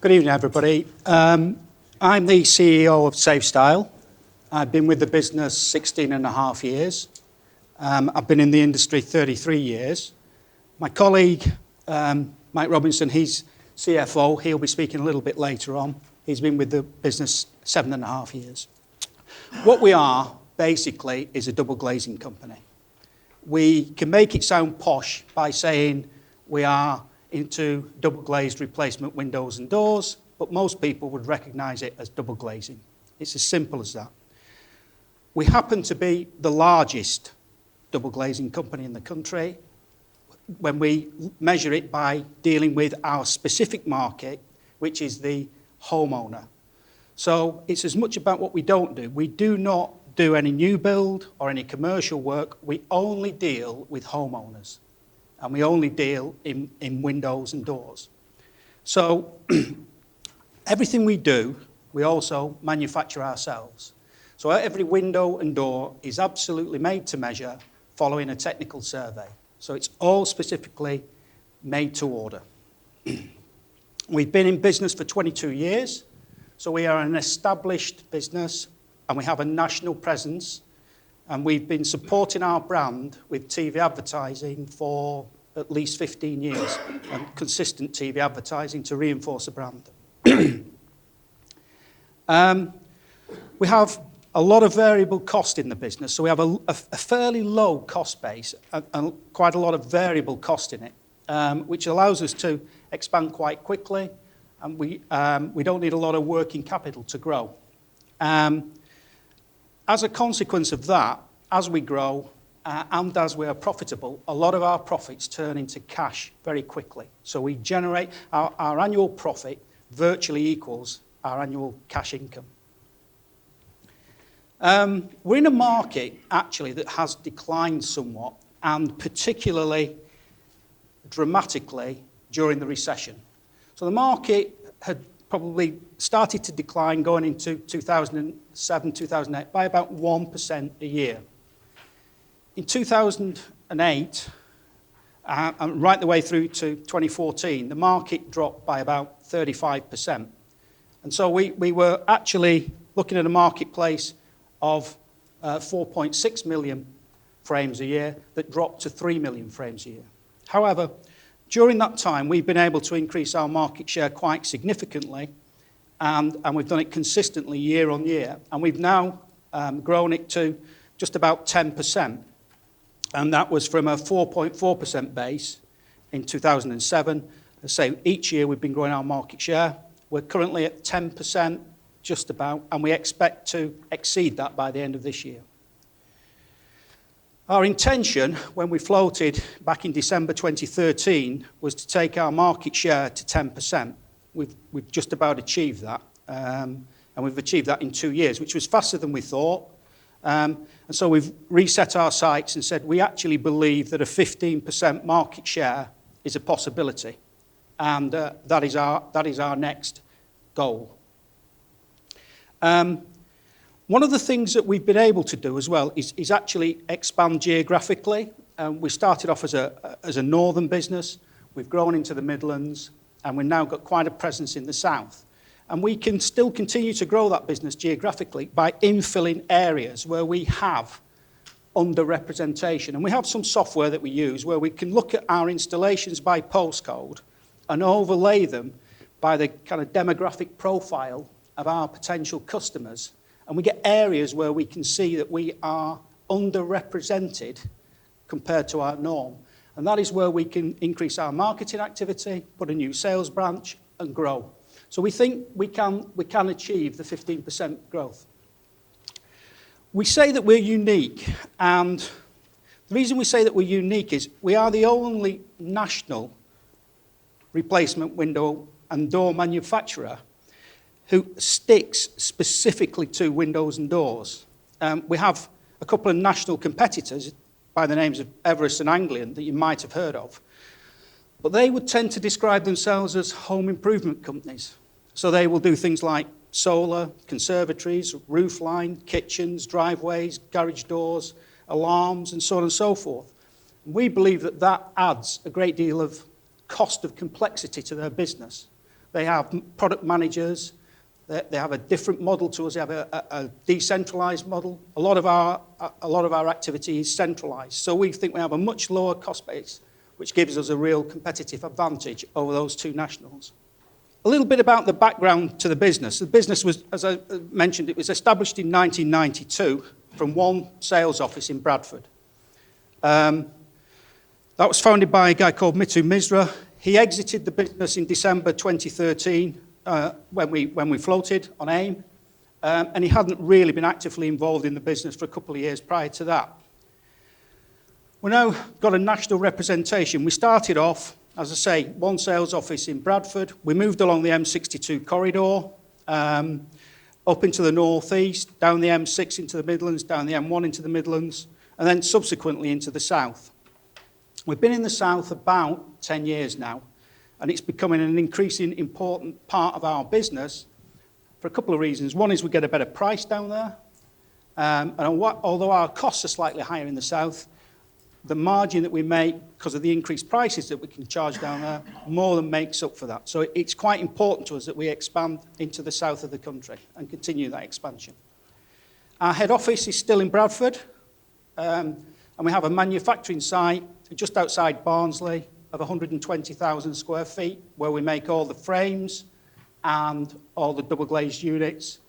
Good evening, everybody. I'm the CEO of Safestyle. I've been with the business 16 and a half years. I've been in the industry 33 years. My colleague, Mike Robinson, he's CFO. He'll be speaking a little bit later on. He's been with the business 7.5 years. What we are, basically, is a double-glazing company. We can make it sound posh by saying we are into double-glazed replacement windows and doors, but most people would recognise it as double-glazing. It's as simple as that. We happen to be the largest double-glazing company in the country when we measure it by dealing with our specific market, which is the homeowner. So it's as much about what we don't do. We do not do any new build or any commercial work. We only deal with homeowners. And we only deal in windows and doors. So everything we do, we also manufacture ourselves. So every window and door is absolutely made to measure following a technical survey. So it's all specifically made to order. We've been in business for 22 years. So we are an established business and we have a national presence. And we've been supporting our brand with TV advertising for at least 15 years, and consistent TV advertising to reinforce the brand. We have a lot of variable cost in the business, so we have a fairly low cost base and quite a lot of variable cost in it, which allows us to expand quite quickly, and we don't need a lot of working capital to grow. As a consequence of that, as we grow and as we are profitable, a lot of our profits turn into cash very quickly. So we generate, our annual profit virtually equals our annual cash income. We're in a market, actually, that has declined somewhat, and particularly dramatically during the recession. So the market had probably started to decline going into 2007, 2008 by about 1% a year. In 2008, and right the way through to 2014, the market dropped by about 35%. And so we were actually looking at a marketplace of 4.6 million frames a year that dropped to 3 million frames a year. However, during that time, we've been able to increase our market share quite significantly, and we've done it consistently year on year. And we've now grown it to just about 10%. And that was from a 4.4% base in 2007. So each year we've been growing our market share. We're currently at 10%, just about, and we expect to exceed that by the end of this year. Our intention, when we floated back in December 2013, was to take our market share to 10%. We've just about achieved that, and we've achieved that in 2 years, which was faster than we thought. And so we've reset our sights and said we actually believe that a 15% market share is a possibility, and that is our next goal. One of the things that we've been able to do as well is actually expand geographically. We started off as a northern business. We've grown into the Midlands, and we've now got quite a presence in the south. And we can still continue to grow that business geographically by infilling areas where we have underrepresentation. And we have some software that we use where we can look at our installations by postcode and overlay them by the kind of demographic profile of our potential customers. And we get areas where we can see that we are underrepresented compared to our norm. And that is where we can increase our marketing activity, put a new sales branch, and grow. So we think we can achieve the 15% growth. We say that we're unique, and the reason we say that we're unique is we are the only national replacement window and door manufacturer who sticks specifically to windows and doors. We have a couple of national competitors by the names of Everest and Anglian that you might have heard of, but they would tend to describe themselves as home improvement companies. So they will do things like solar, conservatories, roof line, kitchens, driveways, garage doors, alarms, and so on and so forth. We believe that that adds a great deal of cost of complexity to their business. They have product managers. They have a different model to us. They have a decentralized model. A lot of our activity is centralized. So we think we have a much lower cost base, which gives us a real competitive advantage over those two nationals. A little bit about the background to the business. The business was, as I mentioned, it was established in 1992 from one sales office in Bradford. That was founded by a guy called Mitu Misra. He exited the business in December 2013 when we floated on AIM, and he hadn't really been actively involved in the business for a couple of years prior to that. We've now got a national representation. We started off, as I say, one sales office in Bradford. We moved along the M62 corridor, up into the northeast, down the M6 into the Midlands, down the M1 into the Midlands, and then subsequently into the south. We've been in the south about 10 years now, and it's becoming an increasingly important part of our business for a couple of reasons. One is we get a better price down there, and although our costs are slightly higher in the south, the margin that we make because of the increased prices that we can charge down there more than makes up for that. So it's quite important to us that we expand into the south of the country and continue that expansion. Our head office is still in Bradford, and we have a manufacturing site just outside Barnsley of 120,000 square feet where we make all the frames and all the double-glazed units.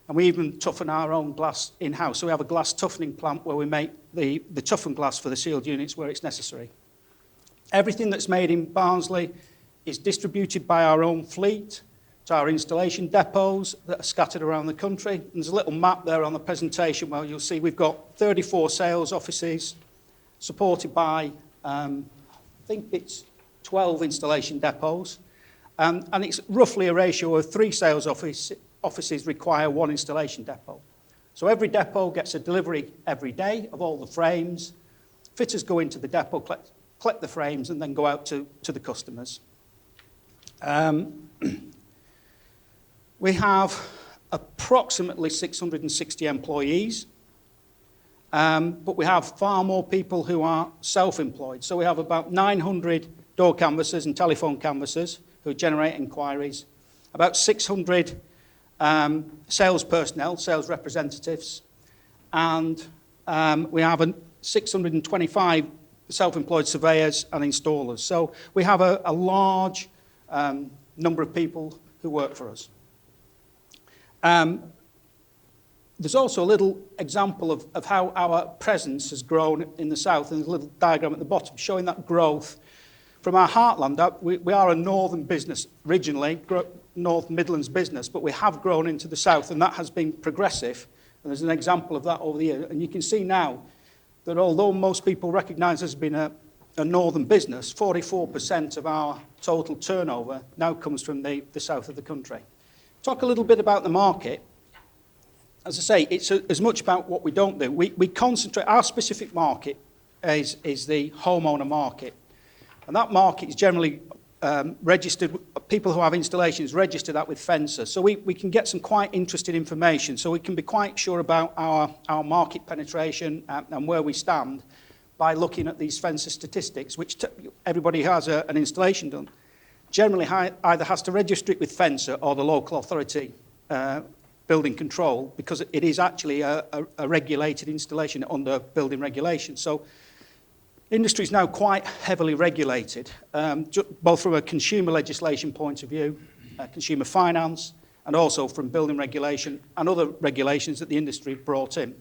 And we even toughen our own glass in-house. So we have a glass toughening plant where we make the toughened glass for the sealed units where it's necessary. Everything that's made in Barnsley is distributed by our own fleet to our installation depots that are scattered around the country. And there's a little map there on the presentation where you'll see we've got 34 sales offices supported by, I think it's 12 installation depots. And it's roughly a ratio of 3 sales offices require 1 installation depot. So every depot gets a delivery every day of all the frames. Fitters go into the depot, collect the frames, and then go out to the customers. We have approximately 660 employees, but we have far more people who are self-employed. So we have about 900 door canvassers and telephone canvassers who generate inquiries, about 600 sales personnel, sales representatives, and we have 625 self-employed surveyors and installers. So we have a large number of people who work for us. There's also a little example of how our presence has grown in the south, and there's a little diagram at the bottom showing that growth from our heartland. We are a northern business originally, North Midlands business, but we have grown into the south, and that has been progressive. And there's an example of that over the years. And you can see now that although most people recognise us as being a northern business, 44% of our total turnover now comes from the south of the country. Talk a little bit about the market. As I say, it's as much about what we don't do. We concentrate, our specific market is the homeowner market. And that market is generally registered, people who have installations register that with Fencer. So we can get some quite interesting information. So we can be quite sure about our market penetration and where we stand by looking at these Fencer statistics, which everybody who has an installation done generally either has to register it with Fencer or the local authority building control, because it is actually a regulated installation under building regulation. So industry is now quite heavily regulated, both from a consumer legislation point of view, consumer finance, and also from building regulation and other regulations that the industry brought in.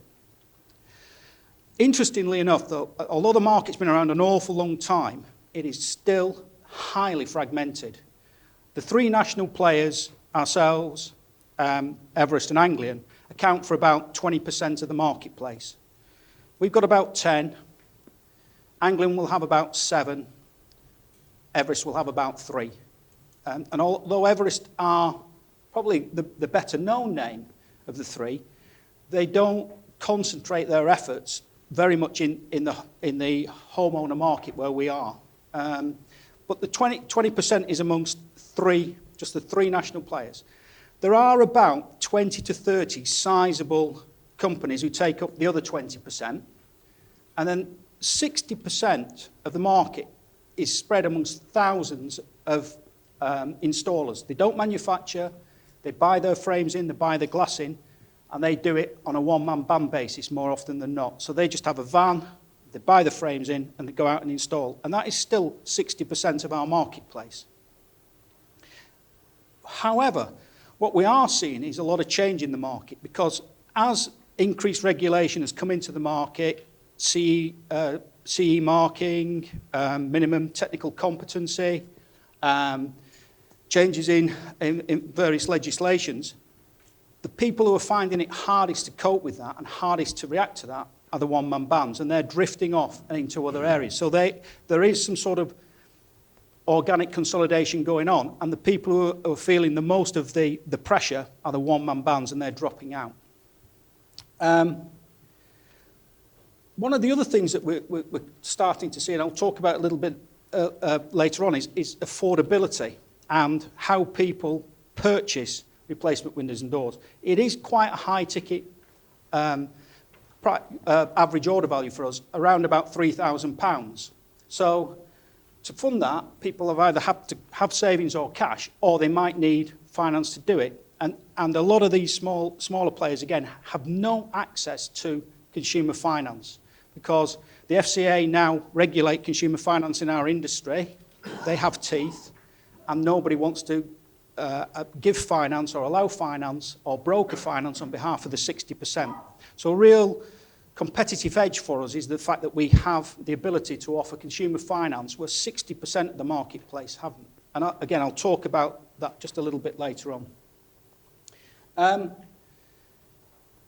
Interestingly enough, though, although the market's been around an awful long time, it is still highly fragmented. The 3 national players, ourselves, Everest and Anglian, account for about 20% of the marketplace. We've got about 10. Anglian will have about 7. Everest will have about 3. And although Everest are probably the better known name of the 3, they don't concentrate their efforts very much in the homeowner market where we are. But the 20% is amongst just the 3 national players. There are about 20 to 30 sizable companies who take up the other 20%, and then 60% of the market is spread amongst thousands of installers. They don't manufacture, they buy their frames in, they buy the glass in, and they do it on a one-man band basis more often than not. So they just have a van, they buy the frames in, and they go out and install. And that is still 60% of our marketplace. However, what we are seeing is a lot of change in the market, because as increased regulation has come into the market, CE marking, minimum technical competency, changes in various legislations, the people who are finding it hardest to cope with that and hardest to react to that are the one-man bands, and they're drifting off into other areas. So there is some sort of organic consolidation going on, and the people who are feeling the most of the pressure are the one-man bands, and they're dropping out. One of the other things that we're starting to see, and I'll talk about a little bit later on, is affordability and how people purchase replacement windows and doors. It is quite a high ticket average order value for us, around about £3,000. So to fund that, people have either had to have savings or cash, or they might need finance to do it. And a lot of these smaller players, again, have no access to consumer finance, because the FCA now regulate consumer finance in our industry. They have teeth, and nobody wants to give finance or allow finance or broker finance on behalf of the 60%. So a real competitive edge for us is the fact that we have the ability to offer consumer finance where 60% of the marketplace haven't. And again, I'll talk about that just a little bit later on.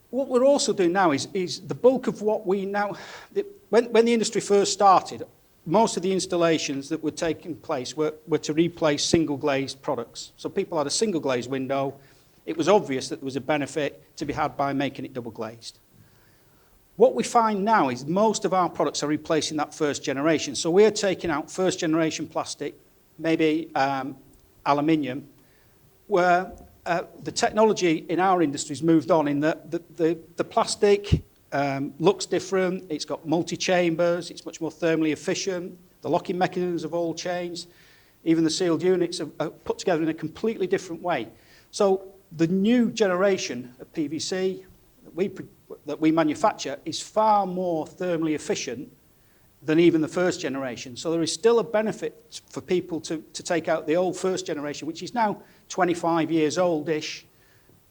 What we're also doing now is the bulk of what we now... When the industry first started, most of the installations that were taking place were to replace single-glazed products. So people had a single-glazed window. It was obvious that there was a benefit to be had by making it double-glazed. What we find now is most of our products are replacing that first generation. So we're taking out first-generation plastic, maybe aluminium, where the technology in our industry has moved on in that the plastic looks different, it's got multi-chambers, it's much more thermally efficient, the locking mechanisms have all changed, even the sealed units are put together in a completely different way. So the new generation of PVC that we manufacture is far more thermally efficient than even the first generation. So there is still a benefit for people to take out the old first generation, which is now 25 years old-ish,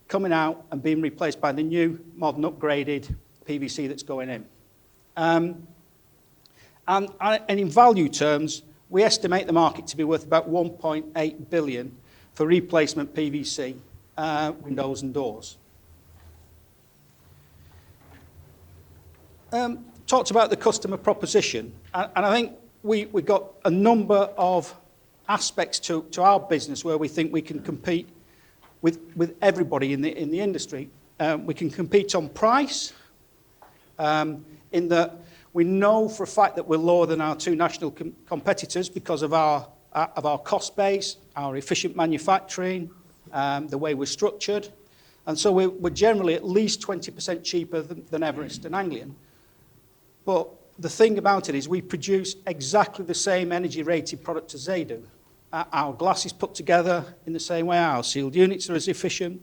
coming out and being replaced by the new, modern, upgraded PVC that's going in. And in value terms, we estimate the market to be worth about 1.8 billion for replacement PVC windows and doors. Talked about the customer proposition, and I think we've got a number of aspects to our business where we think we can compete with everybody in the industry. We can compete on price, in that we know for a fact that we're lower than our two national competitors because of our cost base, our efficient manufacturing, the way we're structured, and so we're generally at least 20% cheaper than Everest and Anglian. But the thing about it is we produce exactly the same energy-rated product as they do. Our glass is put together in the same way, our sealed units are as efficient,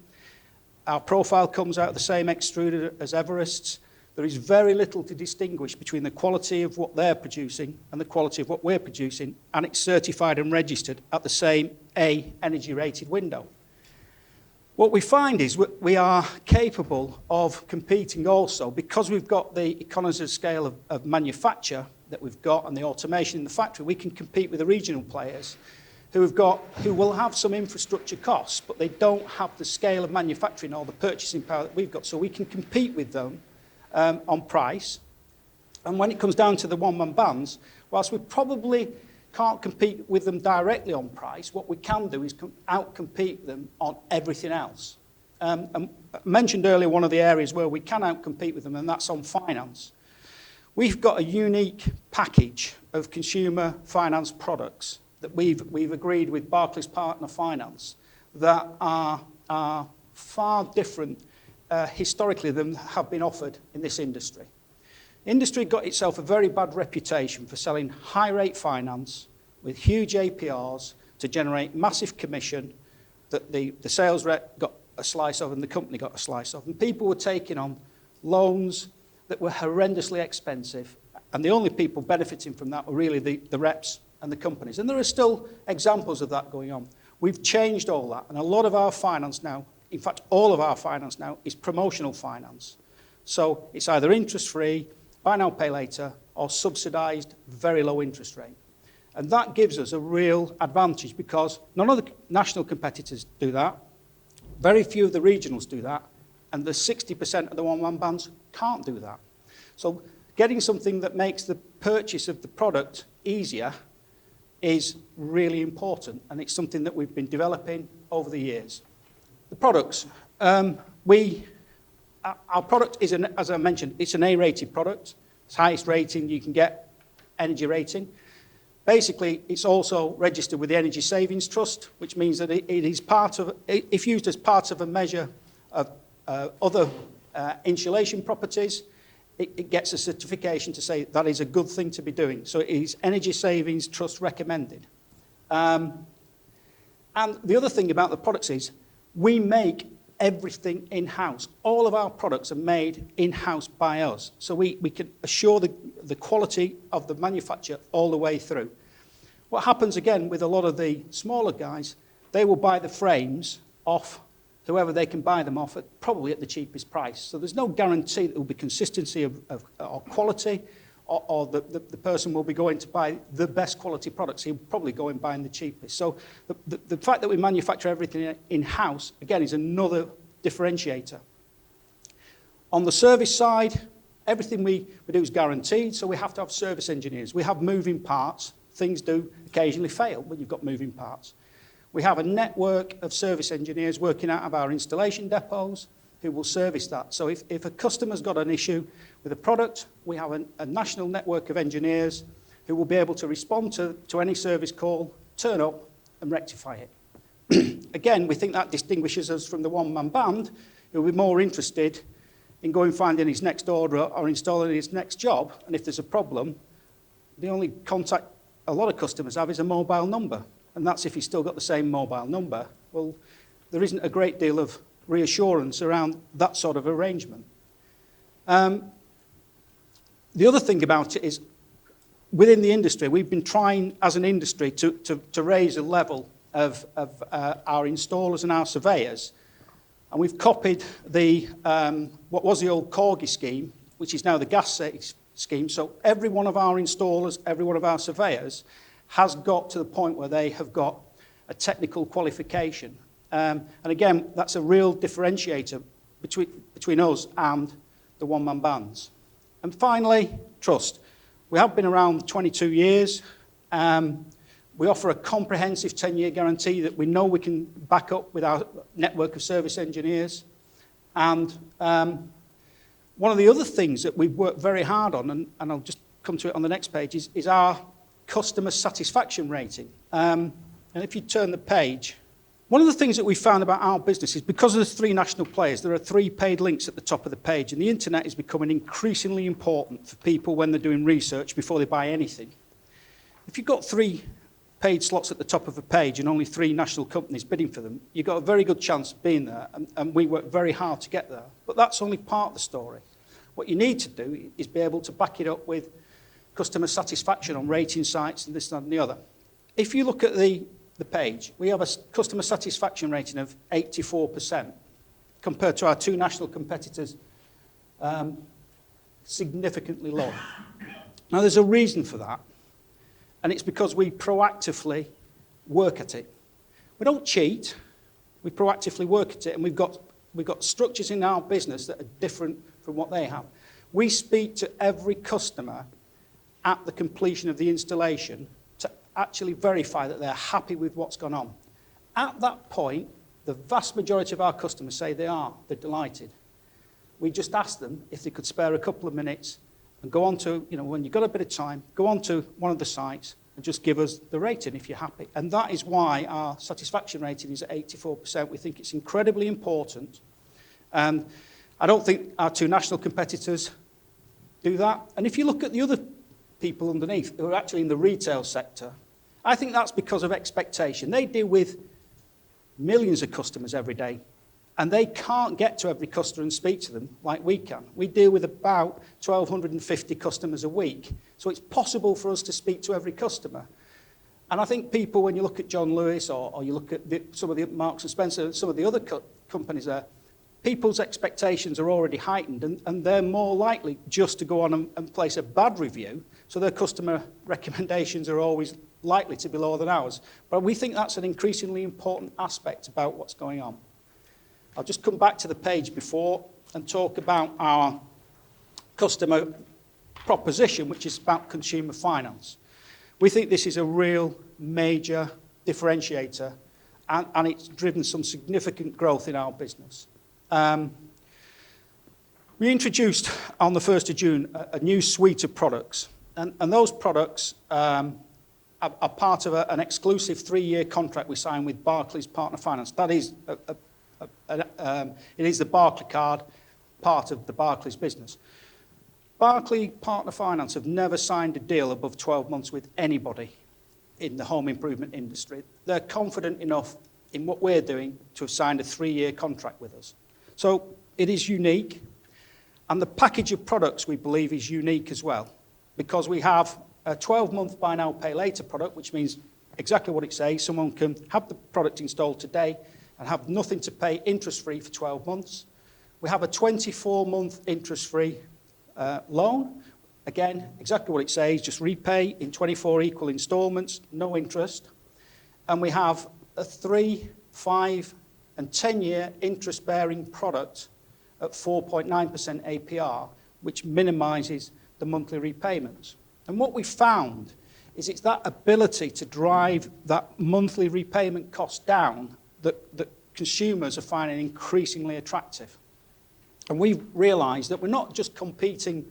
our profile comes out the same extruded as Everest's. There is very little to distinguish between the quality of what they're producing and the quality of what we're producing, and it's certified and registered at the same A energy-rated window. What we find is we are capable of competing also because we've got the economies of scale of manufacture that we've got and the automation in the factory. We can compete with the regional players who will have some infrastructure costs, but they don't have the scale of manufacturing or the purchasing power that we've got. So we can compete with them on price. And when it comes down to the one-man bands, whilst we probably can't compete with them directly on price, what we can do is outcompete them on everything else. I mentioned earlier one of the areas where we can outcompete with them, and that's on finance. We've got a unique package of consumer finance products that we've agreed with Barclays Partner Finance that are far different historically than have been offered in this industry. Industry got itself a very bad reputation for selling high-rate finance with huge APRs to generate massive commission that the sales rep got a slice of and the company got a slice of. And people were taking on loans that were horrendously expensive, and the only people benefiting from that were really the reps and the companies. And there are still examples of that going on. We've changed all that, and a lot of our finance now, in fact, all of our finance now is promotional finance. So it's either interest-free, buy now, pay later, or subsidised, very low interest rate. And that gives us a real advantage because none of the national competitors do that. Very few of the regionals do that. And the 60% of the one-man bands can't do that. So getting something that makes the purchase of the product easier is really important. And it's something that we've been developing over the years. The products. Our product is, as I mentioned, it's an A-rated product. It's highest rating you can get, energy rating. Basically, it's also registered with the Energy Savings Trust, which means that it is part of, if used as part of a measure of other insulation properties, it gets a certification to say that is a good thing to be doing. So it is Energy Savings Trust recommended. And the other thing about the products is we make everything in-house. All of our products are made in-house by us. So we can assure the quality of the manufacture all the way through. What happens again with a lot of the smaller guys, they will buy the frames off whoever they can buy them off, probably at the cheapest price. So there's no guarantee that there will be consistency or quality, or the person will be going to buy the best quality products. He'll probably go and buy the cheapest. So the fact that we manufacture everything in-house, again, is another differentiator. On the service side, everything we do is guaranteed, so we have to have service engineers. We have moving parts. Things do occasionally fail when you've got moving parts. We have a network of service engineers working out of our installation depots who will service that. So if a customer's got an issue with a product, we have a national network of engineers who will be able to respond to any service call, turn up and rectify it. Again, we think that distinguishes us from the one-man band who will be more interested in going finding his next order or installing his next job. And if there's a problem, the only contact a lot of customers have is a mobile number. And that's if he's still got the same mobile number. Well, there isn't a great deal of reassurance around that sort of arrangement. The other thing about it is, within the industry, we've been trying, as an industry, to raise the level of our installers and our surveyors. And we've copied what was the old Corgi scheme, which is now the gas scheme. So every one of our installers, every one of our surveyors has got to the point where they have got a technical qualification. And again, that's a real differentiator between us and the one-man bands. And finally, trust. We have been around 22 years. We offer a comprehensive 10-year guarantee that we know we can back up with our network of service engineers. And one of the other things that we've worked very hard on, and I'll just come to it on the next page, is our customer satisfaction rating. And if you turn the page, one of the things that we found about our business is because there's 3 national players, there are 3 paid links at the top of the page, and the internet is becoming increasingly important for people when they're doing research before they buy anything. If you've got 3 paid slots at the top of a page and only 3 national companies bidding for them, you've got a very good chance of being there, and we work very hard to get there. But that's only part of the story. What you need to do is be able to back it up with customer satisfaction on rating sites and this, that, and the other. If you look at the page, we have a customer satisfaction rating of 84% compared to our 2 national competitors, significantly lower. Now, there's a reason for that, and it's because we proactively work at it. We don't cheat, we proactively work at it, and we've got structures in our business that are different from what they have. We speak to every customer at the completion of the installation to actually verify that they're happy with what's gone on. At that point, the vast majority of our customers say they're delighted. We just ask them if they could spare a couple of minutes and go on to, when you've got a bit of time, go on to one of the sites and just give us the rating if you're happy. And that is why our satisfaction rating is at 84%. We think it's incredibly important. And I don't think our 2 national competitors do that. And if you look at the other people underneath who are actually in the retail sector, I think that's because of expectation. They deal with millions of customers every day, and they can't get to every customer and speak to them like we can. We deal with about 1,250 customers a week, so it's possible for us to speak to every customer. And I think people, when you look at John Lewis or you look at some of the Marks and Spencer, some of the other companies there, people's expectations are already heightened, and they're more likely just to go on and place a bad review, so their customer recommendations are always likely to be lower than ours. But we think that's an increasingly important aspect about what's going on. I'll just come back to the page before and talk about our customer proposition, which is about consumer finance. We think this is a real major differentiator, and it's driven some significant growth in our business. We introduced on the 1st of June a new suite of products, and those products are part of an exclusive 3-year contract we signed with Barclays Partner Finance. That is, it is the Barclay card, part of the Barclays business. Barclays Partner Finance have never signed a deal above 12 months with anybody in the home improvement industry. They're confident enough in what we're doing to have signed a 3-year contract with us. So it is unique, and the package of products we believe is unique as well, because we have a 12-month buy now, pay later product, which means exactly what it says. Someone can have the product installed today and have nothing to pay, interest-free for 12 months. We have a 24-month interest-free loan. Again, exactly what it says, just repay in 24 equal instalments, no interest. And we have a 3, 5, and 10-year interest-bearing product at 4.9% APR, which minimises the monthly repayments. And what we found is it's that ability to drive that monthly repayment cost down that consumers are finding increasingly attractive. And we've realised that we're not just competing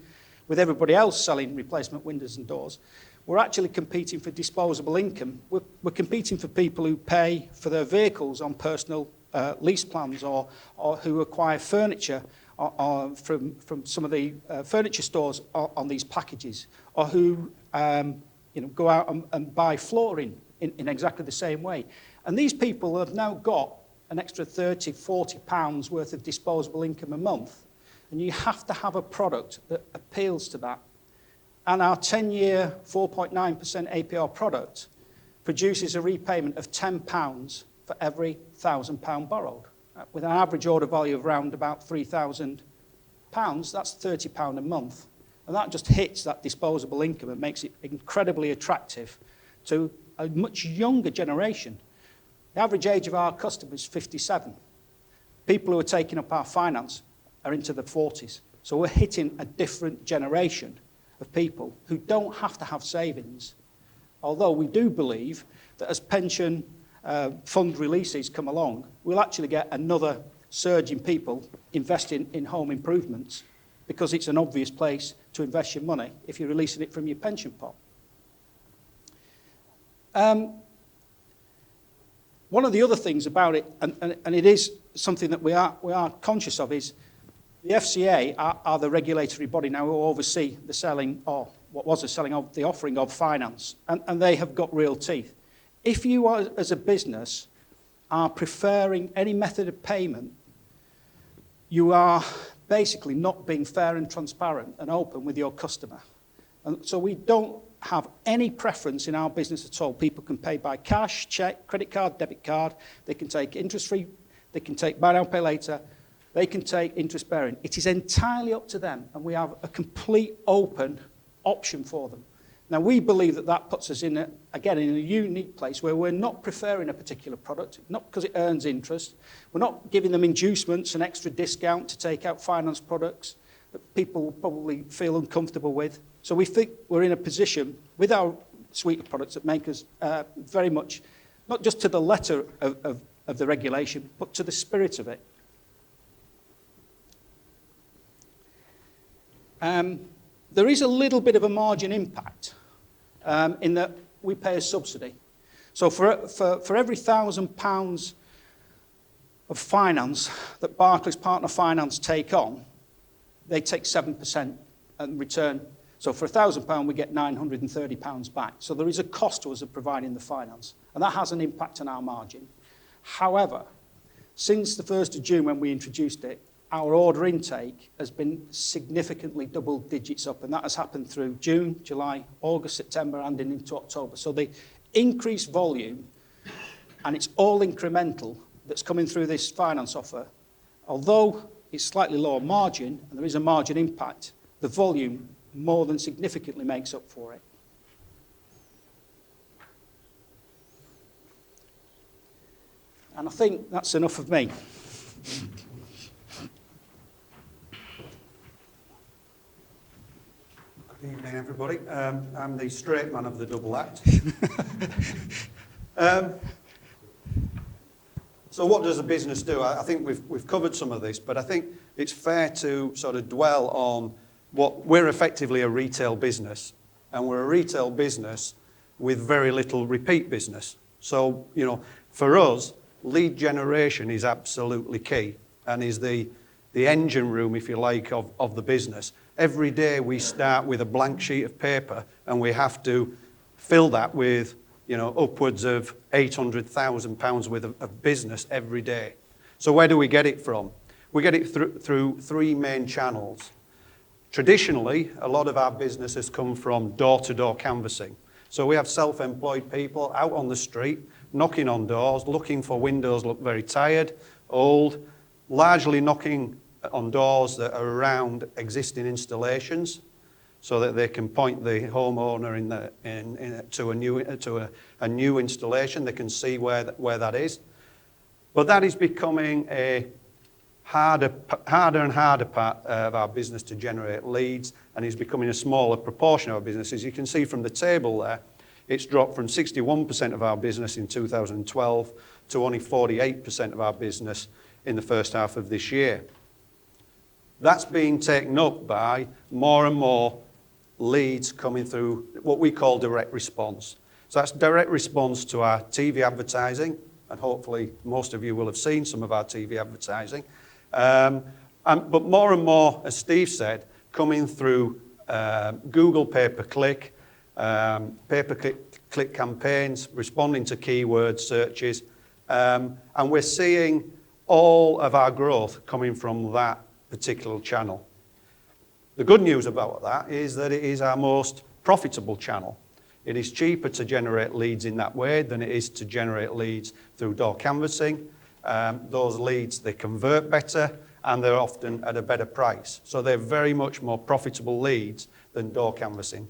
with everybody else selling replacement windows and doors. We're actually competing for disposable income. We're competing for people who pay for their vehicles on personal lease plans, or who acquire furniture from some of the furniture stores on these packages, or who go out and buy flooring in exactly the same way. And these people have now got an extra £30, £40 worth of disposable income a month. And you have to have a product that appeals to that. And our 10-year 4.9% APR product produces a repayment of £10 for every £1,000 borrowed. With an average order value of around about £3,000, that's £30 a month. And that just hits that disposable income and makes it incredibly attractive to a much younger generation. The average age of our customers is 57. People who are taking up our finance are into the 40s. So we're hitting a different generation of people who don't have to have savings. Although we do believe that as pension fund releases come along, we'll actually get another surge in people investing in home improvements, because it's an obvious place to invest your money if you're releasing it from your pension pot. One of the other things about it, and it is something that we are conscious of, is the FCA are the regulatory body now who oversee the selling, or what was the selling of the offering of finance, and they have got real teeth. If you are, as a business, are preferring any method of payment, you are basically not being fair and transparent and open with your customer. And so we don't have any preference in our business at all. People can pay by cash, cheque, credit card, debit card. They can take interest-free. They can take buy now, pay later. They can take interest-bearing. It is entirely up to them, and we have a complete open option for them. Now, we believe that that puts us again, in a unique place where we're not preferring a particular product, not because it earns interest. We're not giving them inducements and extra discount to take out finance products that people will probably feel uncomfortable with. So we think we're in a position with our suite of products that make us very much, not just to the letter of the regulation, but to the spirit of it. There is a little bit of a margin impact in that we pay a subsidy. So for every £1,000 of finance that Barclays Partner Finance take on, they take 7% and return. So for £1,000, we get £930 back. So there is a cost to us of providing the finance, and that has an impact on our margin. However, since the 1st of June when we introduced it, our order intake has been significantly double digits up, and that has happened through June, July, August, September, and into October. So the increased volume, and it's all incremental, that's coming through this finance offer, although it's slightly lower margin, and there is a margin impact, the volume more than significantly makes up for it. And I think that's enough of me. Good evening, everybody. I'm the straight man of the double act. So what does a business do? I think we've covered some of this, but I think it's fair to sort of dwell on what we're effectively a retail business, and we're a retail business with very little repeat business. So, you know, for us, lead generation is absolutely key and is the engine room, if you like, of the business. Every day we start with a blank sheet of paper and we have to fill that with, you know, upwards of £800,000 worth of business every day. So where do we get it from? We get it through three main channels. Traditionally, a lot of our business has come from door-to-door canvassing. So we have self-employed people out on the street, knocking on doors, looking for windows, look very tired, old, largely knocking on doors that are around existing installations so that they can point the homeowner to a new installation. They can see where that is. But that is becoming a harder and harder part of our business to generate leads, and is becoming a smaller proportion of our business. As you can see from the table there, it's dropped from 61% of our business in 2012 to only 48% of our business in the first half of this year. That's being taken up by more and more leads coming through what we call direct response. So that's direct response to our TV advertising, and hopefully most of you will have seen some of our TV advertising. But more and more, as Steve said, coming through Google pay-per-click, pay-per-click campaigns, responding to keyword searches, and we're seeing all of our growth coming from that particular channel. The good news about that is that it is our most profitable channel. It is cheaper to generate leads in that way than it is to generate leads through door canvassing. Those leads, they convert better, and they're often at a better price. So they're very much more profitable leads than door canvassing.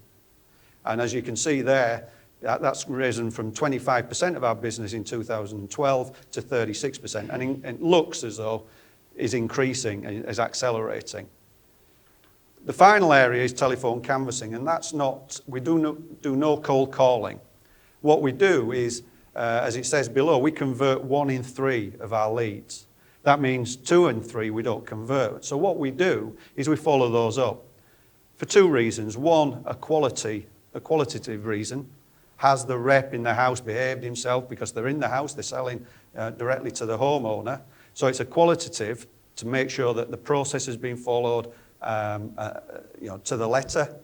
And as you can see there, that's risen from 25% of our business in 2012 to 36%. And it looks as though is increasing, is accelerating. The final area is telephone canvassing, and that's not, we do no cold calling. What we do is, as it says below, we convert 1 in 3 of our leads. That means 2 in 3 we don't convert. So what we do is we follow those up for 2 reasons. One, a qualitative reason. Has the rep in the house behaved himself? Because they're in the house, they're selling directly to the homeowner. So it's a qualitative to make sure that the process has been followed to the letter,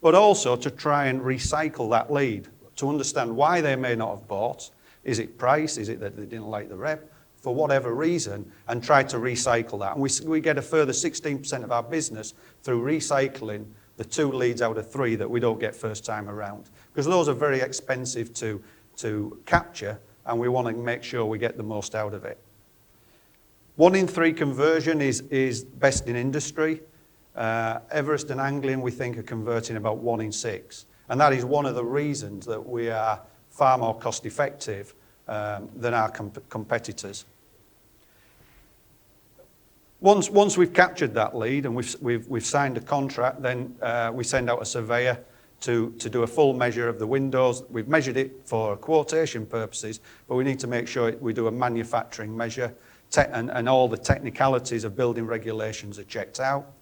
but also to try and recycle that lead, to understand why they may not have bought. Is it price? Is it that they didn't like the rep? For whatever reason, and try to recycle that. And we get a further 16% of our business through recycling the 2 leads out of 3 that we don't get first time around. Because those are very expensive to capture, and we want to make sure we get the most out of it. 1 in 3 conversion is best in industry. Everest and Anglian, we think, are converting about 1 in 6. And that is one of the reasons that we are far more cost effective than our competitors. Once we've captured that lead and we've signed a contract, then we send out a surveyor to do a full measure of the windows. We've measured it for quotation purposes, but we need to make sure we do a manufacturing measure and all the technicalities of building regulations are checked out.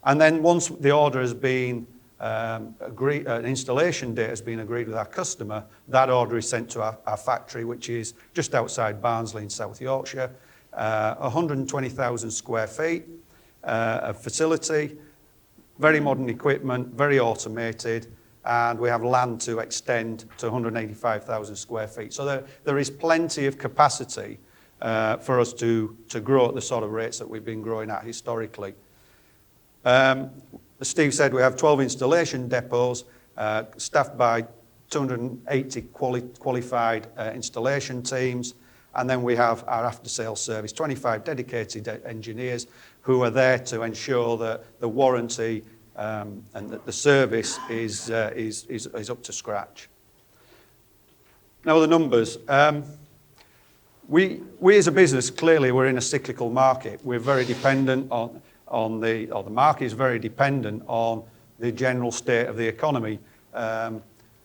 And then once the order has been agreed, an installation date has been agreed with our customer, that order is sent to our factory, which is just outside Barnsley in South Yorkshire, 120,000 square feet of facility. very modern equipment, very automated, and we have land to extend to 185,000 square feet. So there is plenty of capacity for us to grow at the sort of rates that we've been growing at historically. As Steve said, we have 12 installation depots staffed by 280 qualified installation teams, and then we have our after-sales service, 25 dedicated engineers who are there to ensure that the warranty and that the service is up to scratch. Now the numbers. We as a business, clearly we're in a cyclical market. We're very dependent on the market is very dependent on the general state of the economy.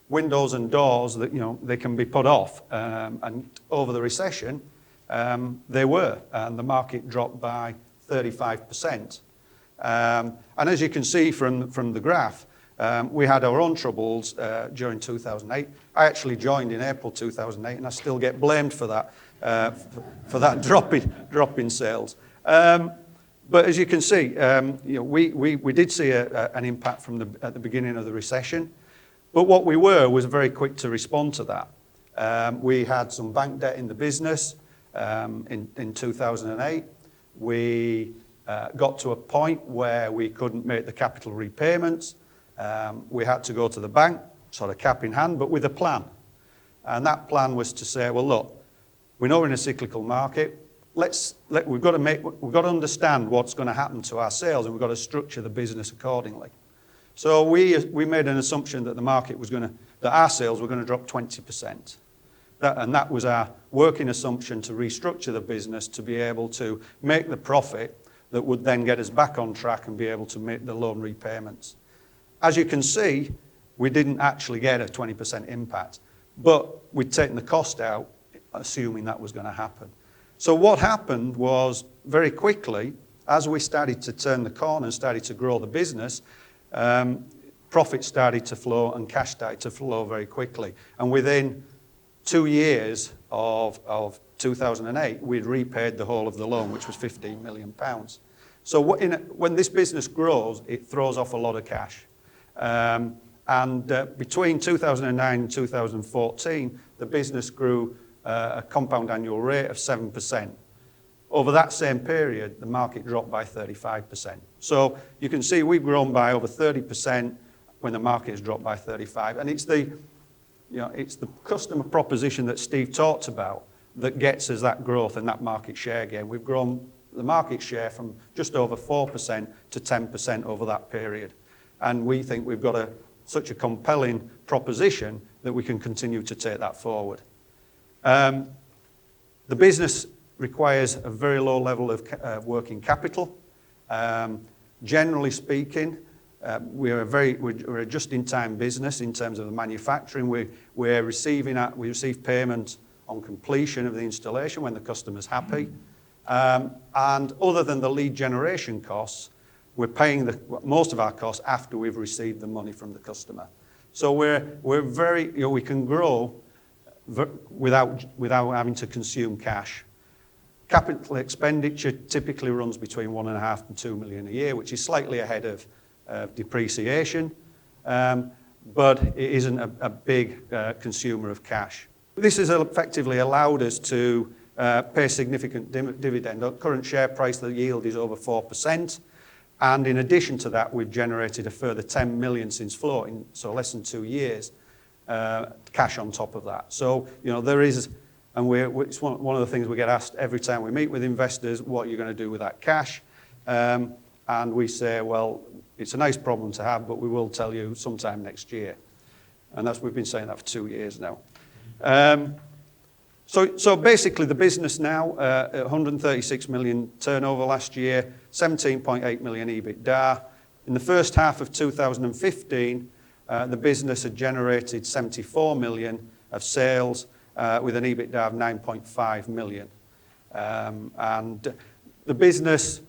Windows and doors, that they can be put off, and over the recession, they were, and the market dropped by 35%. And as you can see from the graph, we had our own troubles during 2008. I actually joined in April 2008, and I still get blamed for that drop in sales. But as you can see, we did see an impact at the beginning of the recession. But what we were was very quick to respond to that. We had some bank debt in the business in 2008. We got to a point where we couldn't make the capital repayments. We had to go to the bank, sort of cap in hand, but with a plan. And that plan was to say, well, look, we know we're in a cyclical market. We've got to understand what's going to happen to our sales, and we've got to structure the business accordingly. So we made an assumption that that our sales were going to drop 20%. And that was our working assumption to restructure the business to be able to make the profit that would then get us back on track and be able to make the loan repayments. As you can see, we didn't actually get a 20% impact, but we'd taken the cost out, assuming that was going to happen. So what happened was, very quickly, as we started to turn the corner and started to grow the business, profit started to flow and cash started to flow very quickly. And within 2 years of 2008, we'd repaid the whole of the loan, which was £15 million. So when this business grows, it throws off a lot of cash. And between 2009 and 2014, the business grew a compound annual rate of 7%. Over that same period, the market dropped by 35%. So you can see we've grown by over 30% when the market has dropped by 35%. And it's the customer proposition that Steve talked about that gets us that growth and that market share gain. We've grown the market share from just over 4% to 10% over that period. And we think we've got such a compelling proposition that we can continue to take that forward. The business requires a very low level of working capital. Generally speaking, we're a just-in-time business in terms of the manufacturing. We receive payment on completion of the installation when the customer's happy. And other than the lead generation costs, we're paying most of our costs after we've received the money from the customer. So we're very, we can grow without having to consume cash. Capital expenditure typically runs between 1.5 and 2 million a year, which is slightly ahead of depreciation, but it isn't a big consumer of cash. This has effectively allowed us to pay a significant dividend. Our current share price, the yield is over 4%. And in addition to that, we've generated a further 10 million since floating, so less than 2 years, cash on top of that. So, there is, and it's one of the things we get asked every time we meet with investors, what are you going to do with that cash? And we say, well, it's a nice problem to have, but we will tell you sometime next year. And we've been saying that for 2 years now. So basically the business now, 136 million turnover last year, 17.8 million EBITDA. In the first half of 2015, the business had generated 74 million of sales with an EBITDA of 9.5 million. And the business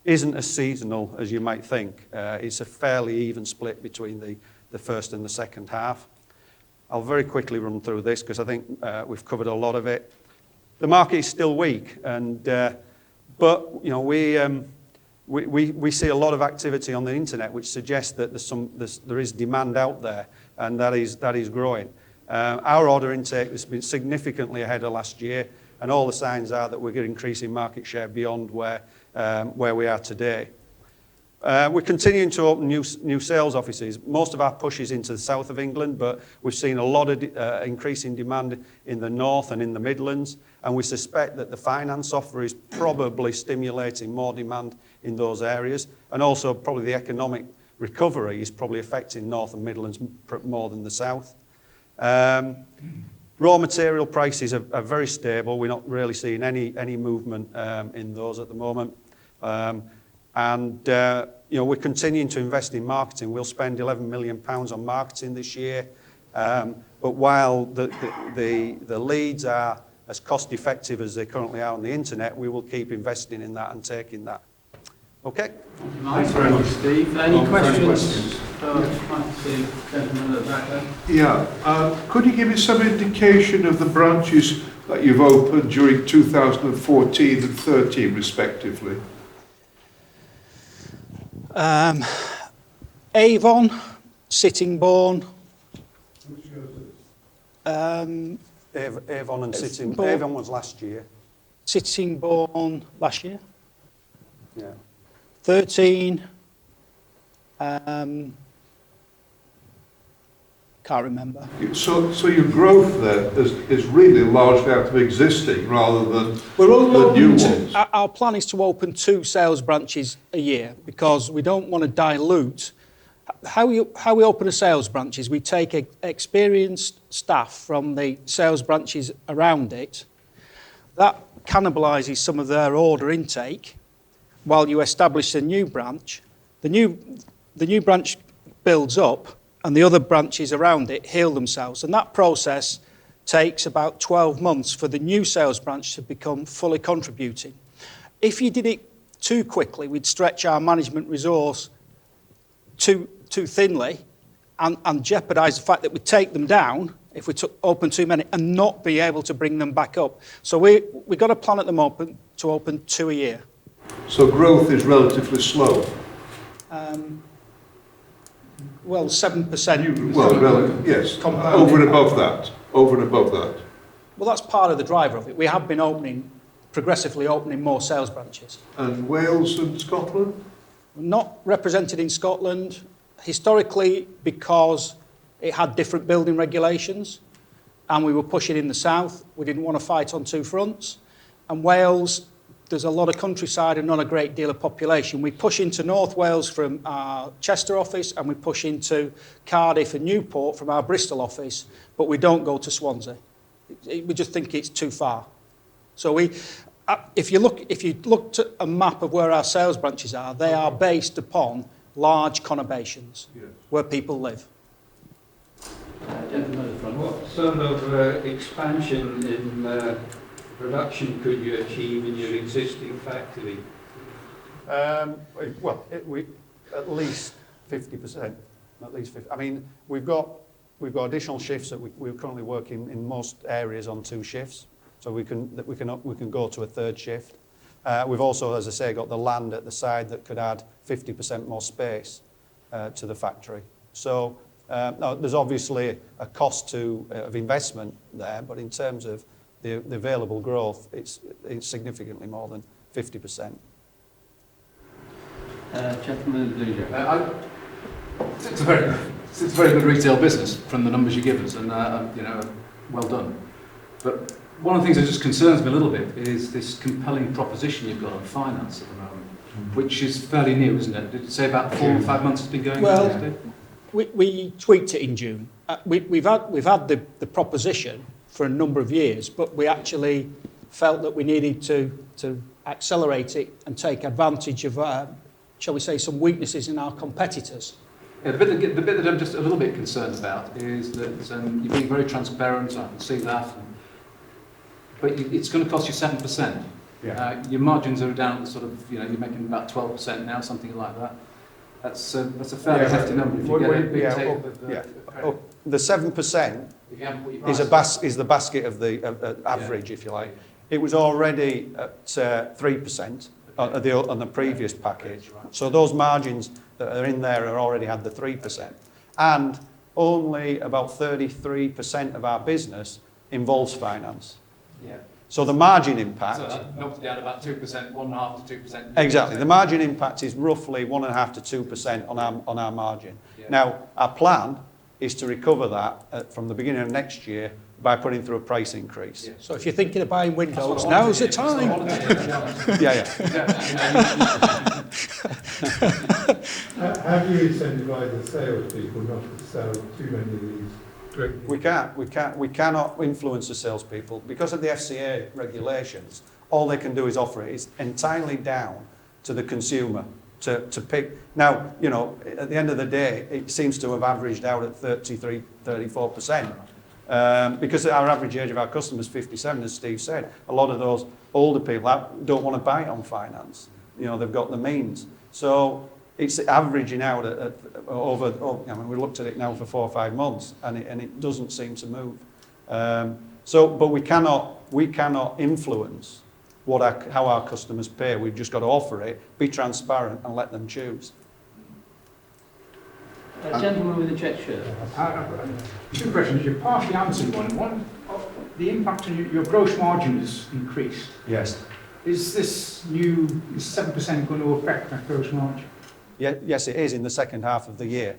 isn't as seasonal as you might think. It's a fairly even split between the first and the second half. I'll very quickly run through this because I think we've covered a lot of it. The market is still weak, but we see a lot of activity on the internet, which suggests that there is demand out there, and that is growing. Our order intake has been significantly ahead of last year, and all the signs are that we're increasing market share beyond where we are today. We're continuing to open new sales offices. Most of our push is into the south of England, but we've seen a lot of increasing demand in the north and in the Midlands, and we suspect that the finance offer is probably stimulating more demand in those areas, and also probably the economic recovery is probably affecting North and Midlands more than the south. Raw material prices are very stable. We're not really seeing any movement in those at the moment. We're continuing to invest in marketing. We'll spend £11 million on marketing this year. But while the leads are as cost effective as they currently are on the internet, we will keep investing in that and taking that. Okay? Thanks very much, Steve. Any questions? Gentlemen at the back there. Yeah. Could you give me some indication of the branches that you've opened during 2014 and 13 respectively? Avon, Sittingbourne. Avon and Sittingbourne. Avon was last year. Sittingbourne last year. Yeah. 13. Can't remember. So your growth there is really largely out of existing rather than the new ones? Our plan is to open 2 sales branches a year because we don't want to dilute. How we open a sales branch is we take experienced staff from the sales branches around it. That cannibalises some of their order intake while you establish a new branch. The new branch builds up and the other branches around it heal themselves. And that process takes about 12 months for the new sales branch to become fully contributing. If you did it too quickly, we'd stretch our management resource too thinly and jeopardise the fact that we'd take them down if we open too many and not be able to bring them back up. So we've got a plan at the moment to open 2 a year. So growth is relatively slow? Well, 7%. Well, yes, over and above that. Over and above that. Well, that's part of the driver of it. We have been progressively opening more sales branches. And Wales and Scotland? Not represented in Scotland, historically because it had different building regulations and we were pushing in the south. We didn't want to fight on 2 fronts. And Wales, there's a lot of countryside and not a great deal of population. We push into North Wales from our Chester office and we push into Cardiff and Newport from our Bristol office, but we don't go to Swansea. We just think it's too far. So if you looked at a map of where our sales branches are, they are based upon large conurbations where people live. Gentlemen at the front. What sort of expansion in production could you achieve in your existing factory? At least 50%. At least 50. I mean, we've got additional shifts that we're currently working in most areas on 2 shifts, so we can go to a 3rd shift. We've also, as I say, got the land at the side that could add 50% more space to the factory. So no, there's obviously a cost of investment there, but in terms of the available growth, it's significantly more than 50%. Gentleman in the blue. It's a very good retail business from the numbers you give us, and well done. But one of the things that just concerns me a little bit is this compelling proposition you've got on finance at the moment, which is fairly new, isn't it? Did you say about 4 or 5 months it's been going on? Well, we tweaked it in June. We've had the proposition for a number of years, but we actually felt that we needed to accelerate it and take advantage of, shall we say, some weaknesses in our competitors. Yeah, the bit that I'm just a little bit concerned about is that you're being very transparent, I can see that, but it's going to cost you 7%. Yeah. Your margins are down sort of, you're making about 12% now, something like that. That's a fairly hefty number. If you get a big take of the 7% is the basket of the average, if you like. It was already at 3%, on the previous package. So those margins that are in there are already had the 3%. And only about 33% of our business involves finance. Yeah. So the margin impact... So that knocks down about 2%, 1.5 to 2%. Exactly. The margin impact is roughly 1.5 to 2% on our margin. Yeah. Now, our plan is to recover that from the beginning of next year by putting through a price increase. Yeah. So if you're thinking of buying windows, now's the time. Yeah. Have you incentivised the salespeople not to sell too many of these? We cannot influence the salespeople. Because of the FCA regulations, all they can do is offer it. It's entirely down to the consumer to pick. Now, you know, at the end of the day, it seems to have averaged out at 33, 34%. Because our average age of our customers is 57, as Steve said. A lot of those older people don't want to buy it on finance. You know, they've got the means. So it's averaging out at over, I mean, we looked at it now for 4 or 5 months, and it doesn't seem to move. But we cannot influence how our customers pay. We've just got to offer it, be transparent, and let them choose. Gentleman with the check shirt. Two questions. You partially answered one. One, the impact on your gross margin has increased. Yes. Is this new 7% going to affect that gross margin? Yeah, yes, it is in the second half of the year.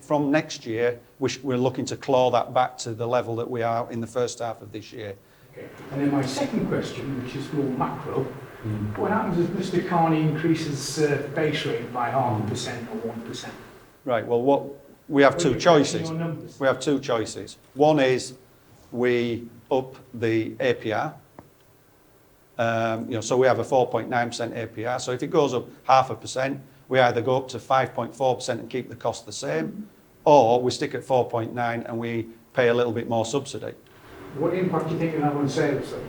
From next year, we're looking to claw that back to the level that we are in the first half of this year. Okay. And then my second question, which is more macro, what happens if Mr. Carney increases the base rate by 0.5% or 1%? Right, well, we have two choices. We have two choices. One is we up the APR. So we have a 4.9% APR. So if it goes up 0.5%, we either go up to 5.4% and keep the cost the same, or we stick at 4.9 and we pay a little bit more subsidy. What impact do you think it'll have on sales, though?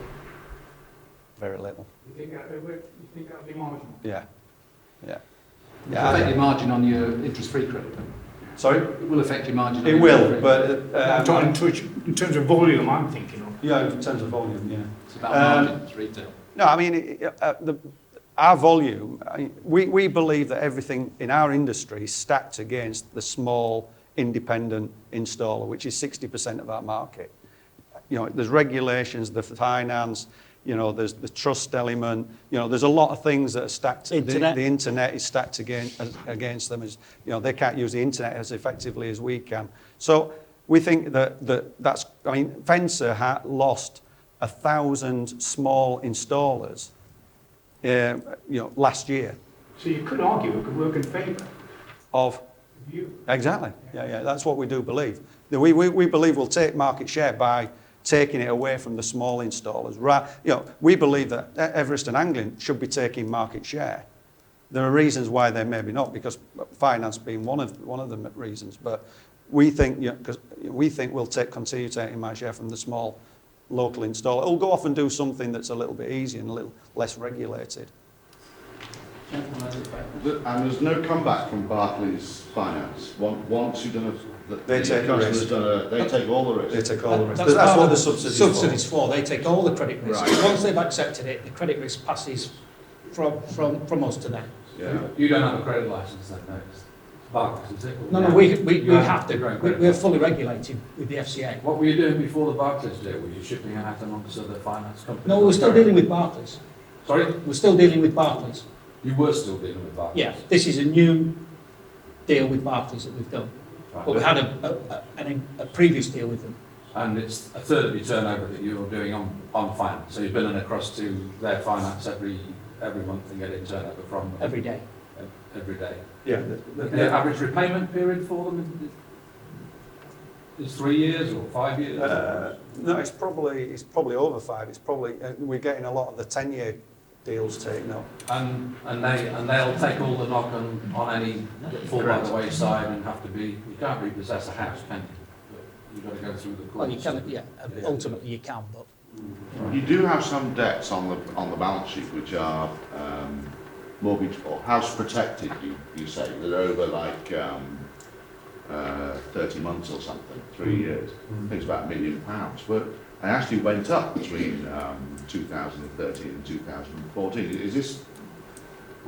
Very little. You think that'll be marginal? Yeah. Will it affect your margin on your interest-free credit? Sorry? It will affect your margin. It will, but... I'm talking in terms of volume, I'm thinking of. Yeah, in terms of volume, yeah. It's about margin, it's retail. No, I mean, our volume, we believe that everything in our industry is stacked against the small independent installer, which is 60% of our market. You know, there's regulations, the finance, you know, there's the trust element, you know, there's a lot of things that are stacked. Internet. The internet is stacked against them. As, you know, they can't use the internet as effectively as we can. So we think that's, I mean, Fencer lost 1,000 small installers, last year. So you could argue it could work in favour of you. Exactly. Yeah. That's what we do believe. We believe we'll take market share by taking it away from the small installers. We believe that Everest and Anglian should be taking market share. There are reasons why they maybe not, because finance being one of the reasons. But we think, because we think we'll continue taking market share from the small local installer. It'll go off and do something that's a little bit easier and a little less regulated. Gentleman with the back. And there's no comeback from Barclays Finance. Once you've done They take the risk. They take all the risk. They take all the risk. That's That's part what of the subsidies for. They take all the credit risk. Right. Once they've accepted it, the credit risk passes from us to them. Yeah. You don't have a credit license then, no? It's Barclays, is it? No, we have to. Your own credit We're license. fully regulated with the FCA. What were you doing before the Barclays deal? Were you shipping out amongst other finance companies? No, we're still dealing with Barclays. Sorry? We're still dealing with Barclays. You were still dealing with Barclays? Yeah, this is a new deal with Barclays that we've done. Right. But we had a previous deal with them. And it's a third of your turnover that you're doing on finance. So you're billing across to their finance every month and getting turnover from them Every day. every day. Yeah. The average repayment period for them is 3 years or 5 years? No, it's probably over 5. It's probably we're getting a lot of the 10-year deals taken up. And they'll take all the knock on any that fall by the wayside and have to be. You can't repossess a house, can you? But you've got to go through the courts. Well, you can, yeah. Ultimately, you can, but You do have some debts on the balance sheet which are mortgage or house protected. You say that are over like 30 months or something, 3 years. I think it's about £1 million. But it actually went up between 2013 and 2014. Is this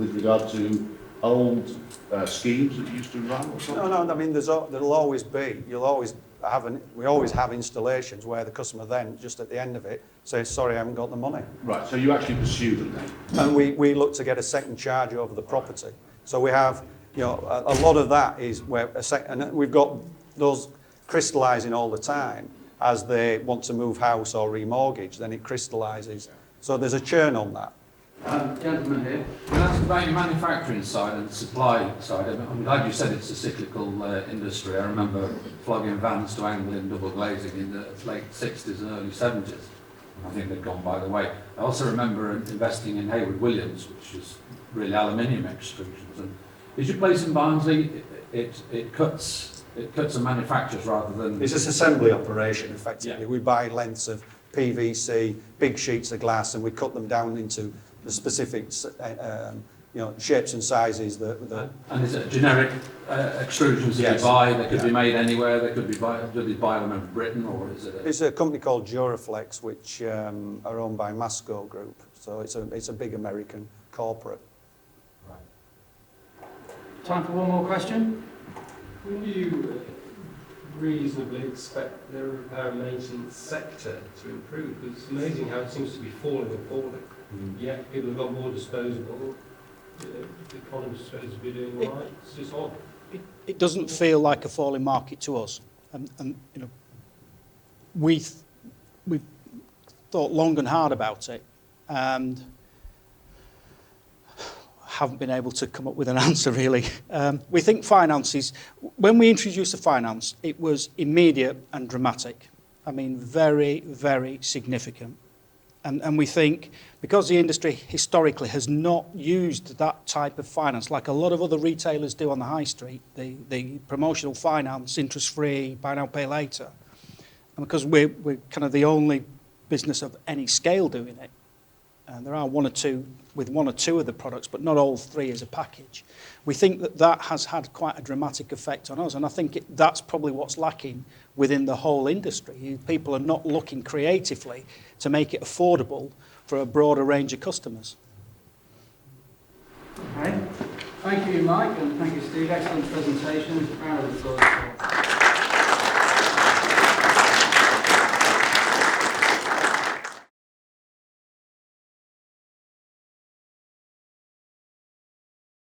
with regard to old schemes that you used to run or something? No, I mean, there'll always be, we always have installations where the customer then, just at the end of it, says, sorry, I haven't got the money. Right, so you actually pursue them then? And we look to get a second charge over the property. So we have, you know, a lot of that is where, and we've got those crystallising all the time as they want to move house or remortgage, then it crystallises. So there's a churn on that. Gentleman here. Can I ask about your manufacturing side and supply side? I'm glad you said it's a cyclical industry. I remember flogging vans to angling double glazing in the late 60s and early 70s. I think they've gone by the way. I also remember investing in Hayward Williams, which is really aluminium extrusions. And is your place in Barnsley, it cuts and manufactures rather than... It's an assembly operation, effectively. Yeah. We buy lengths of PVC, big sheets of glass, and we cut them down into the specific shapes and sizes that And is it generic extrusions that Yes. you buy? They could be Yeah. made anywhere. They could be do they buy them in Britain, or is it? It's a company called Duraflex, which are owned by Masco Group. So it's a big American corporate. Time for one more question? When do you reasonably expect the repair and maintenance sector to improve? Because it's amazing how it seems to be falling and falling. Yet people have got more disposable. The economy's supposed to be doing right. It's just odd. It doesn't feel like a falling market to us. And you know, we've thought long and hard about it and haven't been able to come up with an answer really. We think finances, when we introduced the finance, it was immediate and dramatic. I mean, very, very significant. And we think because the industry historically has not used that type of finance, like a lot of other retailers do on the high street, the promotional finance, interest-free, buy now, pay later, and because we're kind of the only business of any scale doing it, and there are one or two of the products, but not all three as a package. We think that has had quite a dramatic effect on us, and I think that's probably what's lacking within the whole industry. People are not looking creatively to make it affordable for a broader range of customers. Okay. Thank you, Mike, and thank you, Steve. Excellent presentation. Round of applause.